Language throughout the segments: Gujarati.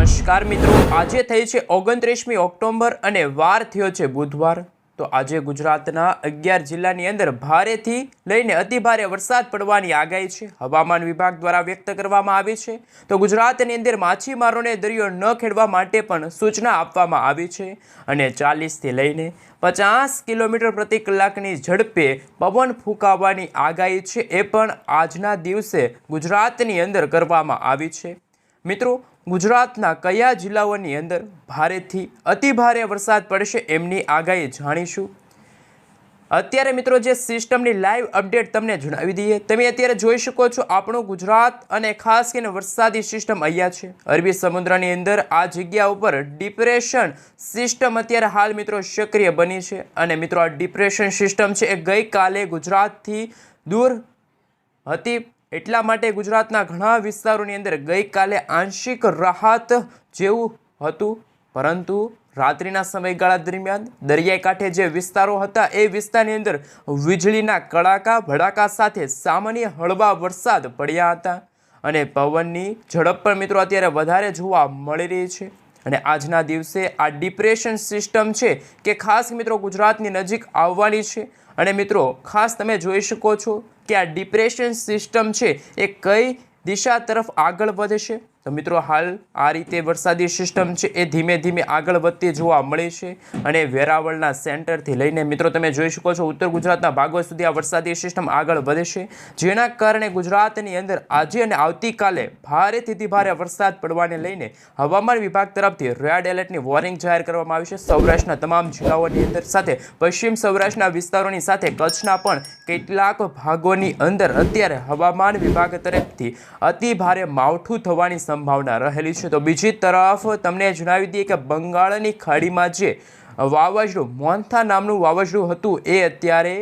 નમસ્કાર મિત્રો, આજે થઈ છે 29મી ઓક્ટોબર અને વાર થયો છે બુધવાર। તો આજે ગુજરાતના 11 જિલ્લાની અંદર ભારેથી લઈને અતિભારે વરસાદ પડવાની આગાહી છે, હવામાન વિભાગ દ્વારા વ્યક્ત કરવામાં આવી છે। તો ગુજરાતની અંદર માછીમારોને દરિયો ન ખેડવા માટે પણ સૂચના આપવામાં આવી છે અને 40થી લઈને 50 કિલોમીટર પ્રતિ કલાકની ઝડપે પવન ફૂંકાવાની આગાહી છે, એ પણ આજના દિવસે ગુજરાતની અંદર કરવામાં આવી છે। મિત્રો, ગુજરાતના કયા જિલ્લાઓની અંદર ભારેથી અતિભારે વરસાદ પડશે એમની આગાહી જાણીશું। અત્યારે મિત્રો જે સિસ્ટમની લાઈવ અપડેટ તમને જણાવી દઈએ। તમે અત્યારે જોઈ શકો છો આપણું ગુજરાત અને ખાસ કરીને વરસાદી સિસ્ટમ અહીંયા છે અરબી સમુદ્રની અંદર। આ જગ્યા ઉપર ડિપ્રેશન સિસ્ટમ અત્યારે હાલ મિત્રો સક્રિય બની છે અને મિત્રો આ ડિપ્રેશન સિસ્ટમ છે એ ગઈકાલે ગુજરાતથી દૂર હતી, એટલા માટે ગુજરાતના ઘણા વિસ્તારોની અંદર ગઈકાલે આંશિક રાહત જેવું હતું, પરંતુ રાત્રિના સમયગાળા દરમિયાન દરિયાઈ કાંઠે જે વિસ્તારો હતા એ વિસ્તારની અંદર વીજળીના કડાકા ભડાકા સાથે સામાન્ય હળવા વરસાદ પડ્યા હતા અને પવનની ઝડપ પણ મિત્રો અત્યારે વધારે જોવા મળી રહી છે। અને આજના દિવસે આ ડિપ્રેશન સિસ્ટમ છે કે ખાસ મિત્રો ગુજરાતની નજીક આવવાની છે અને મિત્રો ખાસ તમે જોઈ શકો છો કે આ ડિપ્રેશન સિસ્ટમ છે એ કઈ દિશા તરફ આગળ વધશે। તો મિત્રો હાલ આ રીતે વરસાદી સિસ્ટમ છે એ ધીમે ધીમે આગળ વધતી જોવા મળે છે અને વેરાવળના સેન્ટરથી લઈને મિત્રો તમે જોઈ શકો છો ઉત્તર ગુજરાતના ભાગો સુધી આ વરસાદી સિસ્ટમ આગળ વધશે, જેના કારણે ગુજરાતની અંદર આજે અને આવતીકાલે ભારેથી અતિભારે વરસાદ પડવાને લઈને હવામાન વિભાગ તરફથી રેડ એલર્ટની વોર્નિંગ જાહેર કરવામાં આવી છે। સૌરાષ્ટ્રના તમામ જિલ્લાઓની અંદર સાથે પશ્ચિમ સૌરાષ્ટ્રના વિસ્તારોની સાથે કચ્છના પણ કેટલાક ભાગોની અંદર અત્યારે હવામાન વિભાગ તરફથી અતિભારે માવઠું થવાની સંભાવના રહેલી છે। તો બીજી તરફ તમને જણાવી દઈએ કે બંગાળની ખાડીમાં જે વાવાઝોડું મોન્થા નામનું વાવાઝોડું હતું એ અત્યારે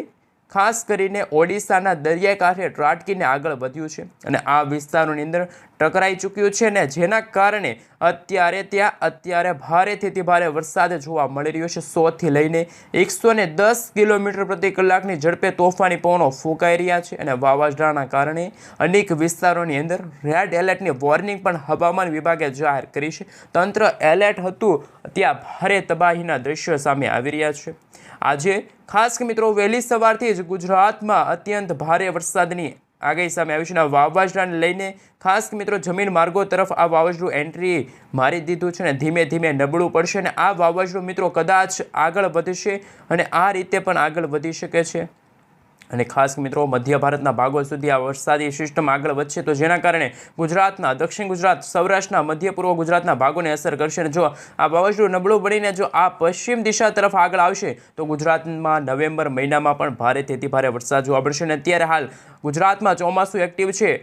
ખાસ કરીને ઓડિશાના દરિયાઈ કાંઠે ત્રાટકીને આગળ વધ્યું છે અને આ વિસ્તારોની અંદર ટકરાઈ ચૂક્યું છે ને જેના કારણે અત્યારે ભારેથી અતિભારે વરસાદ જોવા મળી રહ્યો છે। 100થી લઈને 110 કિલોમીટર પ્રતિ કલાકની ઝડપે તોફાની પવનો ફૂંકાઈ રહ્યા છે અને વાવાઝોડાના કારણે અનેક વિસ્તારોની અંદર રેડ એલર્ટની વોર્નિંગ પણ હવામાન વિભાગે જાહેર કરી છે। તંત્ર એલર્ટ હતું ત્યાં ભારે તબાહીના દ્રશ્યો સામે આવી રહ્યા છે। આજે ખાસ મિત્રો વહેલી સવારથી જ ગુજરાતમાં અત્યંત ભારે વરસાદની આગાહી સામે આવી છે અને વાવાઝોડાને લઈને ખાસ મિત્રો જમીન માર્ગો તરફ આ વાવાઝોડું એન્ટ્રી મારી દીધું છે અને ધીમે ધીમે નબળું પડશે અને આ વાવાઝોડું મિત્રો કદાચ આગળ વધશે અને આ રીતે પણ આગળ વધી શકે છે અને ખાસ મિત્રો મધ્ય ભારતના ભાગો સુધી આ વરસાદી સિસ્ટમ આગળ વધશે, તો જેના કારણે ગુજરાતના દક્ષિણ ગુજરાત, સૌરાષ્ટ્રના મધ્ય પૂર્વ ગુજરાતના ભાગોને અસર કરશે અને જો આ વાવાઝોડું નબળું બનીને જો આ પશ્ચિમ દિશા તરફ આગળ આવશે તો ગુજરાતમાં નવેમ્બર મહિનામાં પણ ભારેથી અતિભારે વરસાદ જોવા મળશે અને અત્યારે હાલ ગુજરાતમાં ચોમાસું એક્ટિવ છે।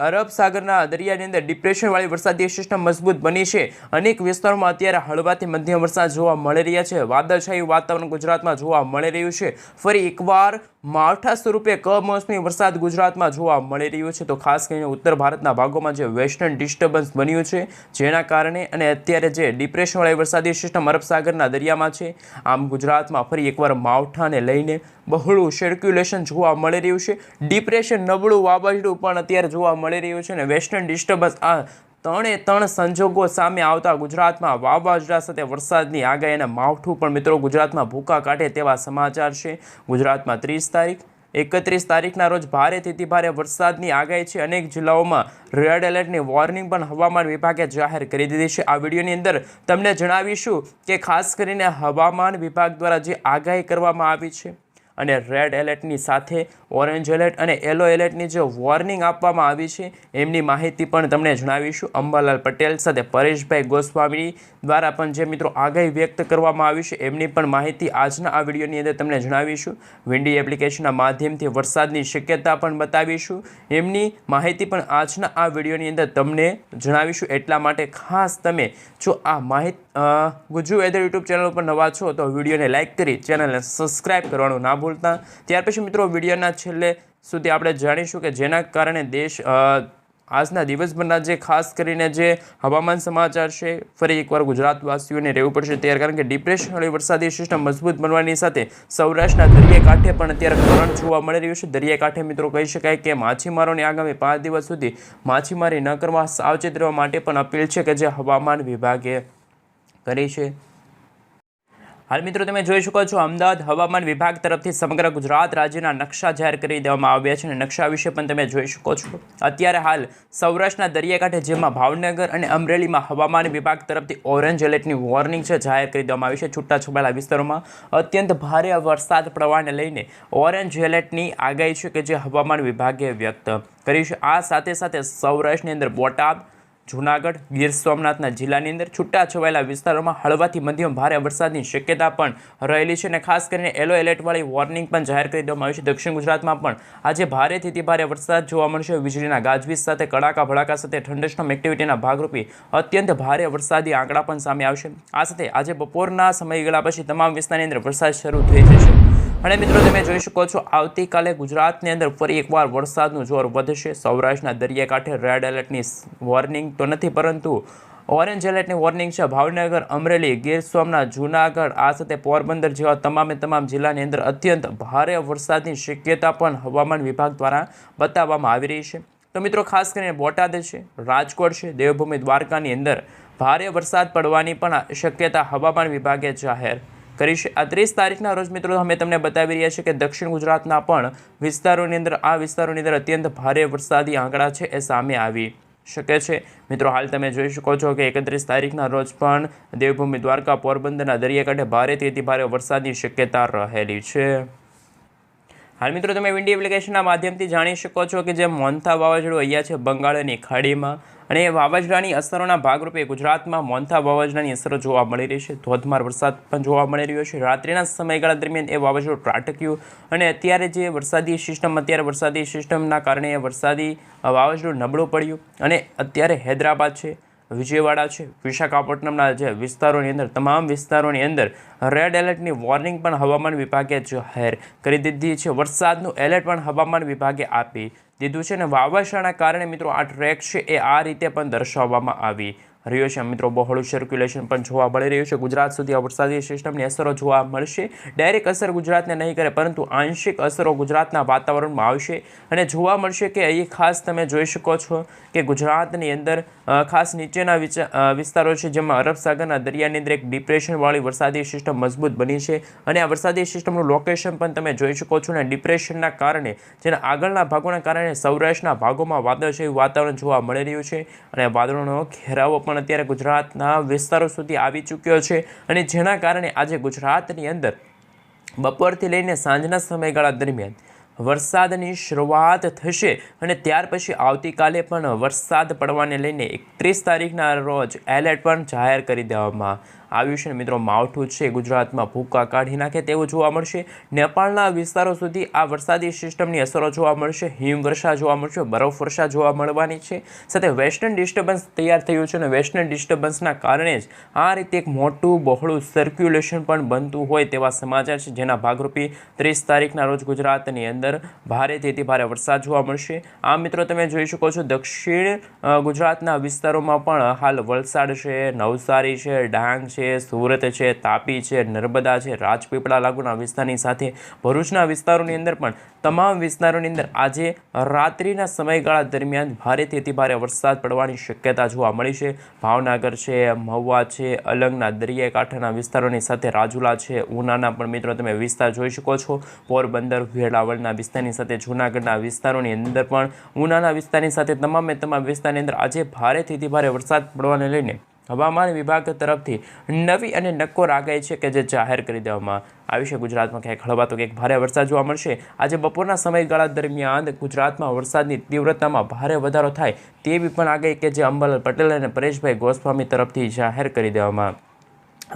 અરબ સાગરના દરિયાની અંદર ડિપ્રેશનવાળી વરસાદી સિસ્ટમ મજબૂત બની છે। અનેક વિસ્તારોમાં અત્યારે હળવાથી મધ્યમ વરસાદ જોવા મળી રહ્યા છે। વાદળછાયું વાતાવરણ ગુજરાતમાં જોવા મળી રહ્યું છે। ફરી એકવાર માવઠા સ્વરૂપે કમોસમી વરસાદ ગુજરાતમાં જોવા મળી રહ્યું છે। તો ખાસ કરીને ઉત્તર ભારતના ભાગોમાં જે વેસ્ટર્ન ડિસ્ટર્બન્સ બન્યું છે જેના કારણે અને અત્યારે જે ડિપ્રેશનવાળી વરસાદી સિસ્ટમ અરબ સાગરના દરિયામાં છે, આમ ગુજરાતમાં ફરી એકવાર માવઠાને લઈને બહોળું સર્ક્યુલેશન જોવા મળી રહ્યું છે। ડિપ્રેશન નબળું વાવાઝોડું પણ અત્યારે જોવા મળી રહ્યું છે અને વેસ્ટર્ન ડિસ્ટર્બન્સ આ ત્રણે સંજોગો સામે આવતા ગુજરાતમાં વાવાઝોડા સાથે વરસાદની આગાહી અને માવઠું પણ મિત્રો ગુજરાતમાં ભૂકા કાઢે તેવા સમાચાર છે। ગુજરાતમાં 30 તારીખ 31 તારીખના રોજ ભારેથી અતિભારે વરસાદની આગાહી છે। અનેક જિલ્લાઓમાં રેડ એલર્ટની વોર્નિંગ પણ હવામાન વિભાગે જાહેર કરી દીધી છે। આ વિડીયોની અંદર તમને જણાવીશું કે ખાસ કરીને હવામાન વિભાગ દ્વારા જે આગાહી કરવામાં આવી છે અને રેડ એલર્ટની સાથે ઓરેન્જ એલર્ટ અને યલો એલર્ટની જે વોર્નિંગ આપવામાં આવી છે એમની માહિતી પણ તમને જણાવીશું। અંબાલાલ પટેલ સાથે પરેશભાઈ ગોસ્વામી દ્વારા પણ જે મિત્રો આગાહી વ્યક્ત કરવામાં આવી છે એમની પણ માહિતી આજના આ વિડીયોની અંદર તમને જણાવીશું। વિન્ડી એપ્લિકેશનના માધ્યમથી વરસાદની શક્યતા પણ બતાવીશું, એમની માહિતી પણ આજના આ વિડીયોની અંદર તમને જણાવીશું। એટલા માટે ખાસ તમે જો આ માહિતી ગુજ્જુ વેધર યુટ્યુબ ચેનલ પર નવા છો તો વિડીયોને લાઇક કરી ચેનલને સબસ્ક્રાઈબ કરવાનું ના ભૂલતા। ત્યાર પછી મિત્રો વિડીયોના છેલ્લે સુધી આપણે જાણીશું કે જેના કારણે આજના દિવસભરના જે ખાસ કરીને જે હવામાન સમાચાર છે ફરી એકવાર ગુજરાતવાસીઓને રહેવું પડશે તૈયાર, કારણ કે ડિપ્રેશનવાળી વરસાદી સિસ્ટમ મજબૂત બનવાની સાથે સૌરાષ્ટ્રના દરિયાકાંઠે પણ અત્યારે કરંટ જોવા મળી રહ્યું છે. દરિયાકાંઠે મિત્રો કહી શકાય કે માછીમારોને આગામી 5 દિવસ સુધી માછીમારી ન કરવા સાવચેત રહેવા માટે પણ અપીલ છે કે જે હવામાન વિભાગે કરી છે. હાલ મિત્રો તમે જોઈ શકો છો અમદાવાદ હવામાન વિભાગ તરફથી સમગ્ર ગુજરાત રાજ્યના નકશા જાહેર કરી દેવામાં આવ્યા છે અને નકશા વિશે પણ તમે જોઈ શકો છો. અત્યારે હાલ સૌરાષ્ટ્રના દરિયાકાંઠે જેમાં ભાવનગર અને અમરેલીમાં હવામાન વિભાગ તરફથી ઓરેન્જ એલર્ટની વોર્નિંગ છે જાહેર કરી દેવામાં આવી છે. છૂટાછવાયા વિસ્તારોમાં અત્યંત ભારે વરસાદ પડવાને લઈને ઓરેન્જ એલર્ટની આગાહી છે કે જે હવામાન વિભાગે વ્યક્ત કરી છે. આ સાથે સાથે સૌરાષ્ટ્રની અંદર બોટાદ, જૂનાગઢ, ગીર સોમનાથના જિલ્લાની અંદર છૂટાછવાયેલા વિસ્તારોમાં હળવાથી મધ્યમ ભારે વરસાદની શક્યતા પણ રહેલી છે અને ખાસ કરીને યલો એલર્ટવાળી વોર્નિંગ પણ જાહેર કરી દેવામાં આવી છે. દક્ષિણ ગુજરાતમાં પણ આજે ભારેથી અતિ ભારે વરસાદ જોવા મળશે. વીજળીના ગાજવીજ સાથે કડાકા ભડાકા સાથે થંડરસ્ટોર્મ એક્ટિવિટીના ભાગરૂપે અત્યંત ભારે વરસાદી આંકડા પણ સામે આવશે. આ સાથે આજે બપોરના સમયગાળા પછી તમામ વિસ્તારની અંદર વરસાદ શરૂ થઈ જશે અને મિત્રો તમે જોઈ શકો છો આવતીકાલે ગુજરાતની અંદર ફરી એકવાર વરસાદનું જોર વધશે. સૌરાષ્ટ્રના દરિયાકાંઠે રેડ એલર્ટની વોર્નિંગ તો નથી પરંતુ ઓરેન્જ એલર્ટની વોર્નિંગ છે. ભાવનગર, અમરેલી, ગીર સોમનાથ, જૂનાગઢ આ સાથે પોરબંદર જેવા તમામ જિલ્લાની અંદર અત્યંત ભારે વરસાદની શક્યતા પણ હવામાન વિભાગ દ્વારા બતાવવામાં આવી રહી છે. તો મિત્રો ખાસ કરીને બોટાદ છે, રાજકોટ છે, દેવભૂમિ દ્વારકાની અંદર ભારે વરસાદ પડવાની પણ શક્યતા હવામાન વિભાગે જાહેર કરી છે. આ 30 તારીખના રોજ મિત્રો અમે તમને બતાવી રહ્યા છીએ કે દક્ષિણ ગુજરાતના પણ વિસ્તારોની અંદર અત્યંત ભારે વરસાદી આંકડા છે એ સામે આવી શકે છે. મિત્રો હાલ તમે જોઈ શકો છો કે 31 તારીખના રોજ પણ દેવભૂમિ દ્વારકા, પોરબંદરના દરિયાકાંઠે ભારેથી અતિ ભારે વરસાદની શક્યતા રહેલી છે. હાલ મિત્રો તમે વિન્ડી એપ્લિકેશનના માધ્યમથી જાણી શકો છો કે જે મોન્થા વાવાઝોડું અહીંયા છે બંગાળની ખાડીમાં અને એ વાવાઝોડાની અસરોના ભાગરૂપે ગુજરાતમાં મોન્થા વાવાઝોડાની અસરો જોવા મળી રહી છે. ધોધમાર વરસાદ પણ જોવા મળી રહ્યો છે. રાત્રિના સમયગાળા દરમિયાન એ વાવાઝોડું ત્રાટક્યું અને અત્યારે વરસાદી સિસ્ટમના કારણે એ વરસાદી વાવાઝોડું નબળું પડ્યું અને અત્યારે હૈદરાબાદ છે, વિજયવાડા છે, વિશાખાપટ્ટનમના જે વિસ્તારોની અંદર તમામ વિસ્તારોની અંદર રેડ એલર્ટની વોર્નિંગ પણ હવામાન વિભાગે જાહેર કરી દીધી છે. વરસાદનું એલર્ટ પણ હવામાન વિભાગે આપી દીધું છે અને વાવાઝોડાના કારણે મિત્રો આ ટ્રેક છે એ આ રીતે પણ દર્શાવવામાં આવી રહ્યો છે. મિત્રો બહોળું સર્ક્યુલેશન પણ જોવા મળી રહ્યું છે. ગુજરાત સુધી આ વરસાદી સિસ્ટમની અસરો જોવા મળશે. ડાયરેક્ટ અસર ગુજરાતને નહીં કરે પરંતુ આંશિક અસરો ગુજરાતના વાતાવરણમાં આવશે અને જોવા મળશે કે અહીં ખાસ તમે જોઈ શકો છો કે ગુજરાતની અંદર ખાસ નીચેના વિસ્તારો છે જેમાં અરબ સાગરના દરિયાની અંદર એક ડિપ્રેશનવાળી વરસાદી સિસ્ટમ મજબૂત બની છે અને આ વરસાદી સિસ્ટમનું લોકેશન પણ તમે જોઈ શકો છો અને ડિપ્રેશનના કારણે જેના આગળના ભાગોના કારણે સૌરાષ્ટ્રના ભાગોમાં વાદળછાયું વાતાવરણ જોવા મળી રહ્યું છે અને વાદળોનો ઘેરાવો પણ અત્યારે ગુજરાતના વિસ્તારો સુધી આવી ચૂક્યો છે અને જેના કારણે આજે ગુજરાતની અંદર બપોરથી લઈને સાંજના સમયગાળા દરમિયાન વરસાદની શરૂઆત થશે અને ત્યાર પછી આવતીકાલે પણ વરસાદ પડવાને લઈને 31 તારીખના રોજ એલર્ટ પણ જાહેર કરી દેવામાં આવ્યું છે. મિત્રો માવઠું છે ગુજરાતમાં ભૂકા કાઢી નાખે તેવું જોવા મળશે. નેપાળના વિસ્તારો સુધી આ વરસાદી સિસ્ટમની અસરો જોવા મળશે. હિમવર્ષા જોવા મળશે, બરફવર્ષા જોવા મળવાની છે. સાથે વેસ્ટર્ન ડિસ્ટર્બન્સ તૈયાર થયું છે અને વેસ્ટર્ન ડિસ્ટર્બન્સના કારણે જ આ રીતે એક મોટું બહોળું સર્ક્યુલેશન પણ બનતું હોય તેવા સમાચાર છે જેના ભાગરૂપે 30 તારીખના રોજ ગુજરાતની અંદર ભારેથી અતિ ભારે વરસાદ જોવા મળશે. આ મિત્રો તમે જોઈ શકો છો દક્ષિણ ગુજરાતના વિસ્તારોમાં પણ હાલ વલસાડ છે, નવસારી છે, ડાંગ છે, સુરત છે, તાપી છે, નર્મદા છે, રાજપીપળા લાગુના વિસ્તારની સાથે ભરૂચના વિસ્તારોની અંદર પણ તમામ વિસ્તારોની અંદર આજે રાત્રિના સમયગાળા દરમિયાન ભારેથી અતિ ભારે વરસાદ પડવાની શક્યતા જોવા મળી છે. ભાવનગર છે, મહુવા છે, અલંગના દરિયાકાંઠાના વિસ્તારોની સાથે રાજુલા છે, ઉનાના પણ મિત્રો તમે વિસ્તાર જોઈ શકો છો. પોરબંદર, વેળાવળના વિસ્તારની સાથે જૂનાગઢના વિસ્તારોની અંદર પણ ઉનાના વિસ્તારની સાથે તમામ વિસ્તારની અંદર આજે ભારેથી અતિ ભારે વરસાદ પડવાને લઈને હવામાન વિભાગ તરફથી નવી અને નક્કોર આગાહી છે કે જે જાહેર કરી દેવામાં આવી છે. ગુજરાતમાં ક્યાંક હળવા તો ક્યાંક ભારે વરસાદ જોવા મળશે. આજે બપોરના સમયગાળા દરમિયાન ગુજરાતમાં વરસાદની તીવ્રતામાં ભારે વધારો થાય તેવી પણ આગાહી કે જે અંબાલાલ પટેલ અને પરેશભાઈ ગોસ્વામી તરફથી જાહેર કરી દેવામાં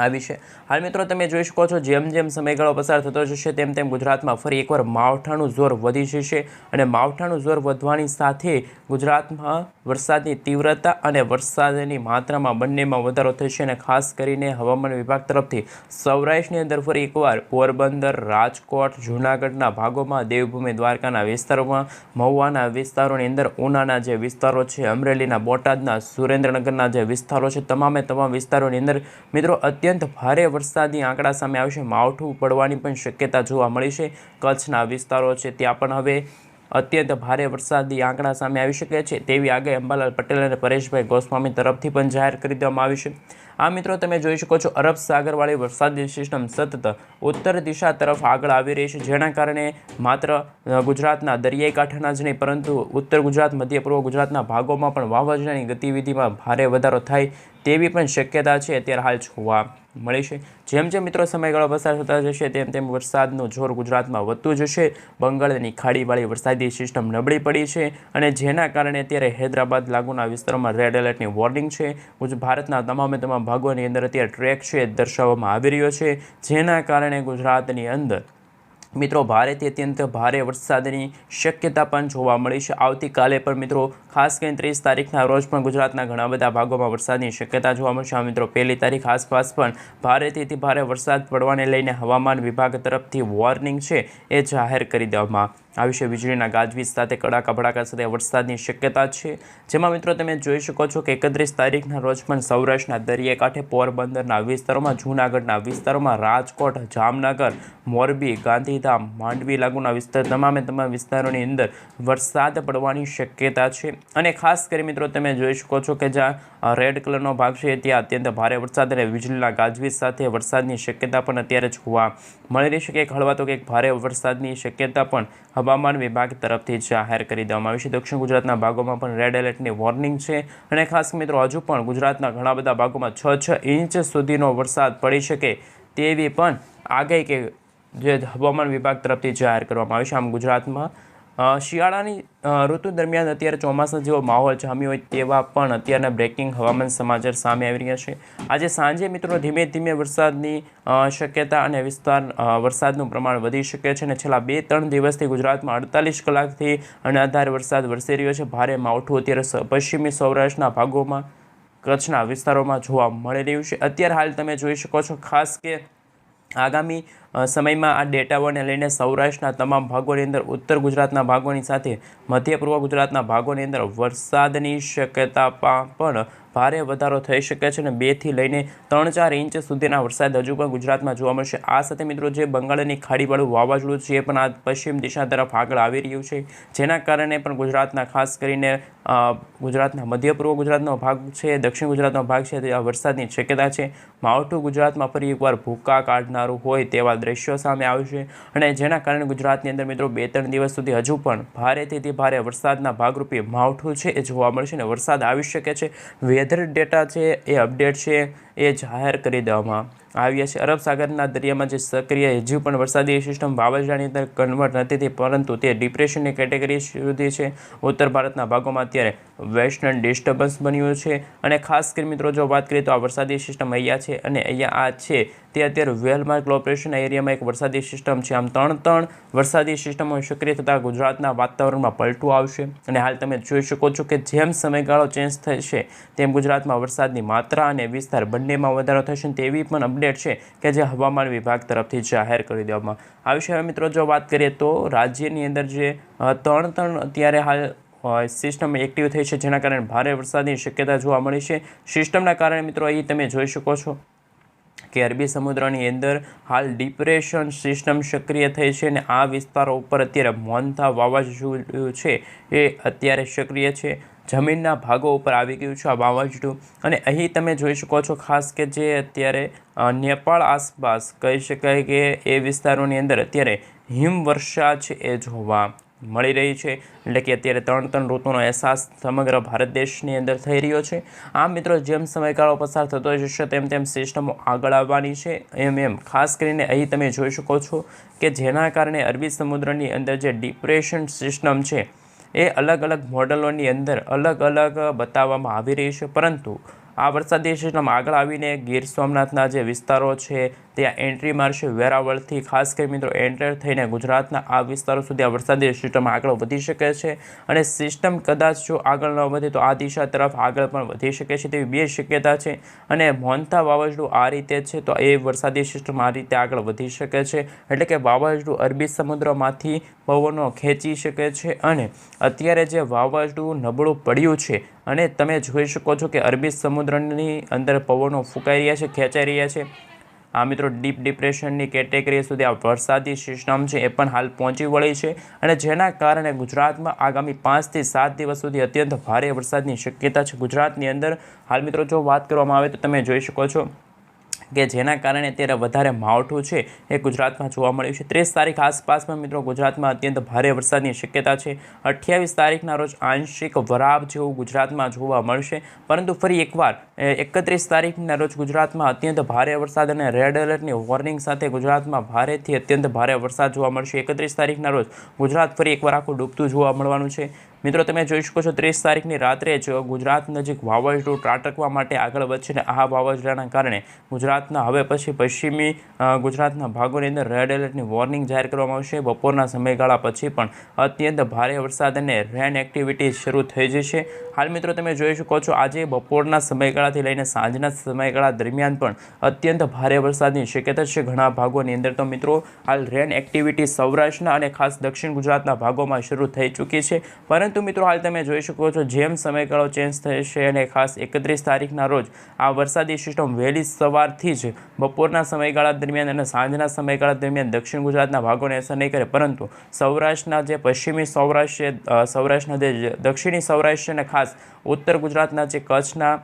આવી છે. હાલ મિત્રો તમે જોઈ શકો છો જેમ જેમ સમયગાળો પસાર થતો જશે તેમ તેમ ગુજરાતમાં ફરી એકવાર માવઠાનું જોર વધી જશે અને માવઠાનું જોર વધવાની સાથે ગુજરાતમાં વરસાદની તીવ્રતા અને વરસાદની માત્રામાં બંનેમાં વધારો થશે અને ખાસ કરીને હવામાન વિભાગ તરફથી સૌરાષ્ટ્રની અંદર ફરી એકવાર પોરબંદર, રાજકોટ, જૂનાગઢના ભાગોમાં, દેવભૂમિ દ્વારકાના વિસ્તારોમાં, મહુવાના વિસ્તારોની અંદર, ઉનાના જે વિસ્તારો છે, અમરેલીના, બોટાદના, સુરેન્દ્રનગરના જે વિસ્તારો છે, તમામ વિસ્તારોની અંદર મિત્રો અત્યંત ભારે વરસાદની આંકડા સામે આવશે. માવઠું પડવાની પણ શક્યતા જોવા મળી છે. કચ્છના વિસ્તારો છે ત્યાં પણ હવે અત્યંત ભારે વરસાદી આંકડા સામે આવી શકે છે તેવી આગાહી અંબાલાલ પટેલ અને પરેશભાઈ ગોસ્વામી તરફથી પણ જાહેર કરી દેવામાં આવી છે. આ મિત્રો તમે જોઈ શકો છો અરબ સાગરવાળી વરસાદી સિસ્ટમ સતત ઉત્તર દિશા તરફ આગળ આવી રહી છે, જેના કારણે માત્ર ગુજરાતના દરિયાઈ કાંઠાના જ નહીં પરંતુ ઉત્તર ગુજરાત, મધ્ય પૂર્વ ગુજરાતના ભાગોમાં પણ વાવાઝોડાની ગતિવિધિમાં ભારે વધારો થાય તેવી પણ શક્યતા છે અત્યારે હાલ જોવા મળી છે. જેમ જેમ મિત્રો સમયગાળો પસાર થતા જશે તેમ તેમ વરસાદનું જોર ગુજરાતમાં વધતું જશે. બંગાળની ખાડીવાળી વરસાદી સિસ્ટમ નબળી પડી છે અને જેના કારણે અત્યારે હૈદરાબાદ લાગુના વિસ્તારોમાં રેડ એલર્ટની વોર્નિંગ છે. ભારતના તમામ ભાગોની અંદર અત્યારે ટ્રેક છે દર્શાવવામાં આવી રહ્યો છે, જેના કારણે ગુજરાતની અંદર મિત્રો ભારેથી અત્યંત ભારે વરસાદની શક્યતા પણ જોવા મળી છે. આવતીકાલે પણ મિત્રો ખાસ કરીને 30 તારીખના રોજ પણ ગુજરાતના ઘણા બધા ભાગોમાં વરસાદની શક્યતા જોવા મળશે. મિત્રો 1 તારીખ આસપાસ પણ ભારેથી ભારે વરસાદ પડવાને લઈને હવામાન વિભાગ તરફથી વોર્નિંગ છે એ જાહેર કરી દેવામાં આવી છે. વીજળીના ગાજવીજ સાથે કડાકા ભડાકા સાથે વરસાદની શક્યતા છે, જેમાં મિત્રો તમે જોઈ શકો છો કે 31 તારીખના રોજ પણ સૌરાષ્ટ્રના દરિયાઈ કાંઠે, પોરબંદરના વિસ્તારોમાં, જૂનાગઢના વિસ્તારોમાં, રાજકોટ, જામનગર, મોરબી, ગાંધીધામ, માંડવી લાગુના વિસ્તાર તમામ વિસ્તારોની અંદર વરસાદ પડવાની શક્યતા છે. અને ખાસ કરી મિત્રો તમે જોઈ શકો છો કે જ્યાં રેડ કલરનો ભાગ છે ત્યાં અત્યંત ભારે વરસાદ અને વીજળીના ગાજવીજ સાથે વરસાદની શક્યતા પણ અત્યારે જોવા મળી રહી છે. કે હળવા તો કંઈક ભારે વરસાદની શક્યતા પણ હવામાન વિભાગ તરફથી જાહેર કરી દેવામાં આવી છે. દક્ષિણ ગુજરાતના ભાગોમાં પણ રેડ એલર્ટની વોર્નિંગ છે અને ખાસ મિત્રો હજુ પણ ગુજરાતના ઘણા બધા ભાગોમાં 6 ઇંચ સુધીનો વરસાદ પડી શકે તેવી પણ આગાહી કે જે હવામાન વિભાગ તરફથી જાહેર કરવામાં આવી છે. આમ ગુજરાતમાં શિયાળાની ઋતુ દરમિયાન અત્યારે ચોમાસા જેવો માહોલ જામ્યો હોય તેવા પણ અત્યારના બ્રેકિંગ હવામાન સમાચાર સામે આવી રહ્યા છે. આજે સાંજે મિત્રો ધીમે ધીમે વરસાદની શક્યતા અને વરસાદનું પ્રમાણ વધી શકે છે અને છેલ્લા 2-3 દિવસથી ગુજરાતમાં 48 કલાકથી અનધાર વરસાદ વરસી રહ્યો છે. ભારે માવઠું અત્યારે પશ્ચિમી સૌરાષ્ટ્રના ભાગોમાં, કચ્છના વિસ્તારોમાં જોવા મળી રહ્યું છે. અત્યારે હાલ તમે જોઈ શકો છો ખાસ કે આગામી સમયમાં આ ડેટાઓને લઈને સૌરાષ્ટ્રના તમામ ભાગોની અંદર, ઉત્તર ગુજરાતના ભાગોની સાથે મધ્ય પૂર્વ ગુજરાતના ભાગોની અંદર વરસાદની શક્યતા પણ ભારે વધારો થઈ શકે છે અને 2 થી લઈને 3-4 ઇંચ સુધીના વરસાદ હજુ પણ ગુજરાતમાં જોવા મળશે. આ સાથે મિત્રો જે બંગાળની ખાડીવાળું વાવાઝોડું છે એ પણ આ પશ્ચિમ દિશા તરફ આગળ આવી રહ્યું છે, જેના કારણે પણ ગુજરાતના ખાસ કરીને ગુજરાતના મધ્ય પૂર્વ ગુજરાતનો ભાગ છે, દક્ષિણ ગુજરાતનો ભાગ છે તે વરસાદની શક્યતા છે. માવઠું ગુજરાતમાં ફરી એકવાર ભૂકા કાઢનારું હોય તેવા દ્રશ્યો સામે આવશે અને જેના કારણે ગુજરાતની અંદર મિત્રો 2-3 દિવસ સુધી હજુ પણ ભારેથી ભારે વરસાદના ભાગરૂપે માવઠું છે એ જોવા મળશે અને વરસાદ આવી શકે છે. વેધર ડેટા છે એ અપડેટ છે એ જાહેર કરી દેવામાં આવ્યા છે. અરબ સાગરના દરિયામાં જે સક્રિય હજુ પણ વરસાદી સિસ્ટમ વાવાઝોડાની અંદર કન્વર્ટ નથી થઈ, પરંતુ તે ડિપ્રેશનની કેટેગરી સુધી છે. ઉત્તર ભારતના ભાગોમાં અત્યારે વેસ્ટર્ન ડિસ્ટર્બન્સ બન્યું છે અને ખાસ કરી મિત્રો જો વાત કરીએ તો આ વરસાદી સિસ્ટમ અહીંયા છે અને અહીંયા આ છે તે અત્યારે વેલમાર્ક લો પ્રેશર એરિયામાં એક વરસાદી સિસ્ટમ છે. આમ 3 વરસાદી સિસ્ટમો સક્રિય થતાં ગુજરાતના વાતાવરણમાં પલટું આવશે અને હાલ તમે જોઈ શકો છો કે જેમ સમયગાળો ચેન્જ થશે તેમ ગુજરાતમાં વરસાદની માત્રા અને વિસ્તાર બંનેમાં વધારો થશે. તેવી પણ અપડેટ છે કે જે હવામાન વિભાગ તરફથી જાહેર કરી દેવામાં આવી છે. હવે મિત્રો જો વાત કરીએ તો રાજ્યની અંદર જે 3 અત્યારે હાલ સિસ્ટમ એક્ટિવ થઈ છે, જેના કારણે ભારે વરસાદની શક્યતા જોવા મળી છે. સિસ્ટમના કારણે મિત્રો અહીં તમે જોઈ શકો છો કે અરબી સમુદ્રની અંદર હાલ ડિપ્રેશન સિસ્ટમ સક્રિય થઈ છે અને આ વિસ્તારો ઉપર અત્યારે મોન્થા વાવાઝોડું છે એ અત્યારે સક્રિય છે. જમીનના ભાગો ઉપર આવી ગયું છે આ વાવાઝોડું અને અહીં તમે જોઈ શકો છો ખાસ કે જે અત્યારે નેપાળ આસપાસ કહી શકાય કે એ વિસ્તારોની અંદર અત્યારે હિમવર્ષા છે એ જોવા મળી રહી છે. એટલે કે અત્યારે 3 ઋતુનો અહેસાસ સમગ્ર ભારત દેશની અંદર થઈ રહ્યો છે. આમ મિત્રો જેમ સમયગાળો પસાર થતો જશે તેમ તેમ સિસ્ટમો આગળ આવવાની છે. એમ ખાસ કરીને અહીં તમે જોઈ શકો છો કે જેના કારણે અરબી સમુદ્રની અંદર જે ડિપ્રેશન સિસ્ટમ છે એ અલગ અલગ મોડલોની અંદર અલગ અલગ બતાવવામાં આવી રહી છે, પરંતુ આ વરસાદી સિસ્ટમ આગળ આવીને ગીર સોમનાથના જે વિસ્તારો છે ત્યાં એન્ટ્રી મારશે. વેરાવળથી ખાસ કરી મિત્રો એન્ટર થઈને ગુજરાતના આ વિસ્તારો સુધી આ વરસાદી સિસ્ટમ આગળ વધી શકે છે અને સિસ્ટમ કદાચ જો આગળ ન વધે તો આ દિશા તરફ આગળ પણ વધી શકે છે તેવી બે શક્યતા છે. અને મોન્થા વાવાઝોડું આ રીતે છે તો એ વરસાદી સિસ્ટમ આ રીતે આગળ વધી શકે છે, એટલે કે વાવાઝોડું અરબી સમુદ્રમાંથી પવનો ખેંચી શકે છે. અને અત્યારે જે વાવાઝોડું નબળું પડ્યું છે અને તમે જોઈ શકો છો કે અરબી સમુદ્રની અંદર પવનો ફૂંકાઈ રહ્યા છે, ખેંચાઈ રહ્યા છે. આ મિત્રો ડીપ ડિપ્રેશનની કેટેગરી સુધી આ વરસાદી સિસ્ટમ છે એ પણ હાલ પહોંચી વળી છે અને જેના કારણે ગુજરાતમાં આગામી 5 થી 7 દિવસ સુધી અત્યંત ભારે વરસાદની શક્યતા છે ગુજરાતની અંદર. હાલ મિત્રો જો વાત કરવામાં આવે તો તમે જોઈ શકો છો કે જેના કારણે અત્યારે વધારે માવઠું છે એ ગુજરાતમાં જોવા મળ્યું છે. 30 તારીખ આસપાસમાં મિત્રો ગુજરાતમાં અત્યંત ભારે વરસાદની શક્યતા છે. 28 તારીખના રોજ આંશિક વરાપ જેવું ગુજરાતમાં જોવા મળશે, પરંતુ ફરી એકવાર 31 તારીખના રોજ ગુજરાતમાં અત્યંત ભારે વરસાદ અને રેડ એલર્ટની વોર્નિંગ સાથે ગુજરાતમાં ભારેથી અત્યંત ભારે વરસાદ જોવા મળશે. 31 તારીખના રોજ ગુજરાત ફરી એકવાર આખું ડૂબતું જોવા મળવાનું છે. મિત્રો તમે જોઈ શકો છો 30 તારીખની રાત્રે જ ગુજરાત નજીક વાવાઝોડું ત્રાટકવા માટે આગળ વધશે અને આ વાવાઝોડાના કારણે ગુજરાતના હવે પછી પશ્ચિમી ગુજરાતના ભાગોની અંદર રેડ એલર્ટની વોર્નિંગ જાહેર કરવામાં આવશે. બપોરના સમયગાળા પછી પણ અત્યંત ભારે વરસાદ અને રેન એક્ટિવિટી શરૂ થઈ જશે. હાલ મિત્રો તમે જોઈ શકો છો આજે બપોરના સમયગાળાથી લઈને સાંજના સમયગાળા દરમિયાન પણ અત્યંત ભારે વરસાદની શક્યતા છે ઘણા ભાગોની અંદર. તો મિત્રો હાલ રેન એક્ટિવિટી સૌરાષ્ટ્રના અને ખાસ દક્ષિણ ગુજરાતના ભાગોમાં શરૂ થઈ ચૂકી છે, પરંતુ મિત્રો હાલ તમે જોઈ શકો છો જેમ સમયગાળો ચેન્જ થશે અને ખાસ 31 તારીખના રોજ આ વરસાદી સિસ્ટમ વહેલી સવારથી જ બપોરના સમયગાળા દરમિયાન અને સાંજના સમયગાળા દરમિયાન દક્ષિણ ગુજરાતના ભાગોને અસર નહીં કરે, પરંતુ સૌરાષ્ટ્રના જે પશ્ચિમી સૌરાષ્ટ્ર સૌરાષ્ટ્રના જે દક્ષિણી સૌરાષ્ટ્ર અને ખાસ ઉત્તર ગુજરાતના જે કચ્છના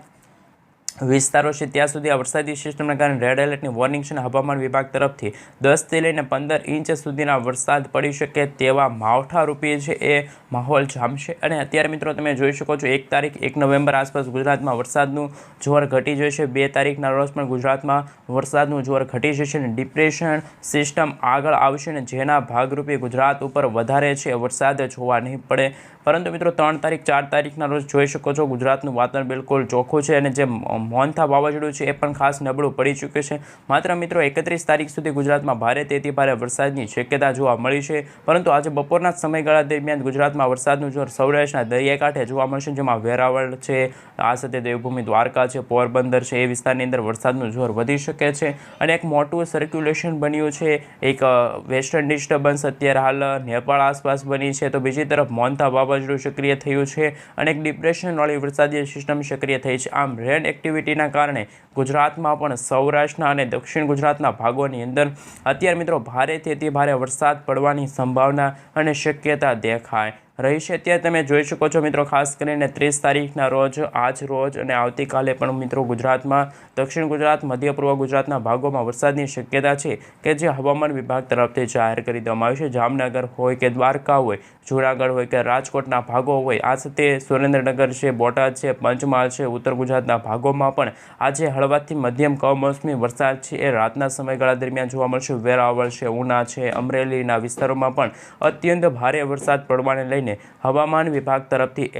વિસ્તારો છે ત્યાં સુધી આ વરસાદી સિસ્ટમના કારણે રેડ એલર્ટની વોર્નિંગ છે અને હવામાન વિભાગ તરફથી 10થી લઈને 15 ઇંચ સુધીના વરસાદ પડી શકે તેવા માવઠારૂપી છે એ માહોલ જામશે. અને અત્યારે મિત્રો તમે જોઈ શકો છો 1 તારીખ 1 નવેમ્બર આસપાસ ગુજરાતમાં વરસાદનું જોર ઘટી જશે. 2 તારીખના રોજ પણ ગુજરાતમાં વરસાદનું જોર ઘટી જશે અને ડિપ્રેશન સિસ્ટમ આગળ આવશે અને જેના ભાગરૂપે ગુજરાત ઉપર વધારે છે વરસાદ જોવા નહીં પડે. પરંતુ મિત્રો 3 તારીખ 4 તારીખના રોજ જોઈ શકો છો ગુજરાતનું વાતાવરણ બિલકુલ ચોખ્ખું છે અને જે મોન્થા વાવાઝોડું છે એ પણ ખાસ નબળું પડી ચૂક્યું છે. માત્ર મિત્રો 31 તારીખ સુધી ગુજરાતમાં ભારેથી ભારે વરસાદની શક્યતા જોવા મળી છે, પરંતુ આજે બપોરના સમયગાળા દરમિયાન ગુજરાતમાં વરસાદનું જોર સૌરાષ્ટ્રના દરિયાકાંઠે જોવા મળશે, જેમાં વેરાવળ છે, આ સાથે દેવભૂમિ દ્વારકા છે, પોરબંદર છે, એ વિસ્તારની અંદર વરસાદનું જોર વધી શકે છે. અને એક મોટું સર્ક્યુલેશન બન્યું છે, એક વેસ્ટર્ન ડિસ્ટર્બન્સ અત્યારે હાલ નેપાળ આસપાસ બની છે, તો બીજી તરફ મોન્થા વાવાઝોડું સક્રિય થયું છે અને એક ડિપ્રેશનવાળી વરસાદી સિસ્ટમ સક્રિય થઈ છે. આમ રેન એક્ટિવિટીના કારણે ગુજરાતમાં પણ સૌરાષ્ટ્રના અને દક્ષિણ ગુજરાતના ભાગોની અંદર અત્યારે મિત્રો ભારેથી ભારે વરસાદ પડવાની સંભાવના અને શક્યતા દેખાય રહી છે. અત્યારે તમે જોઈ શકો છો મિત્રો ખાસ કરીને 30 તારીખના રોજ આજ રોજ અને આવતીકાલે પણ મિત્રો ગુજરાતમાં દક્ષિણ ગુજરાત, મધ્ય પૂર્વ ગુજરાતના ભાગોમાં વરસાદની શક્યતા છે કે જે હવામાન વિભાગ તરફથી જાહેર કરી દેવામાં આવ્યું છે. જામનગર હોય કે દ્વારકા હોય, જૂનાગઢ હોય કે રાજકોટના ભાગો હોય, આ સાથે સુરેન્દ્રનગર છે, બોટાદ છે, પંચમહાલ છે, ઉત્તર ગુજરાતના ભાગોમાં પણ આજે હળવાથી મધ્યમ કમોસમી વરસાદ છે એ રાતના સમયગાળા દરમિયાન જોવા મળશે. વેરાવળ છે, ઉના છે, અમરેલીના વિસ્તારોમાં પણ અત્યંત ભારે વરસાદ પડવાને લઈને હવામાન વિભાગ તરફથી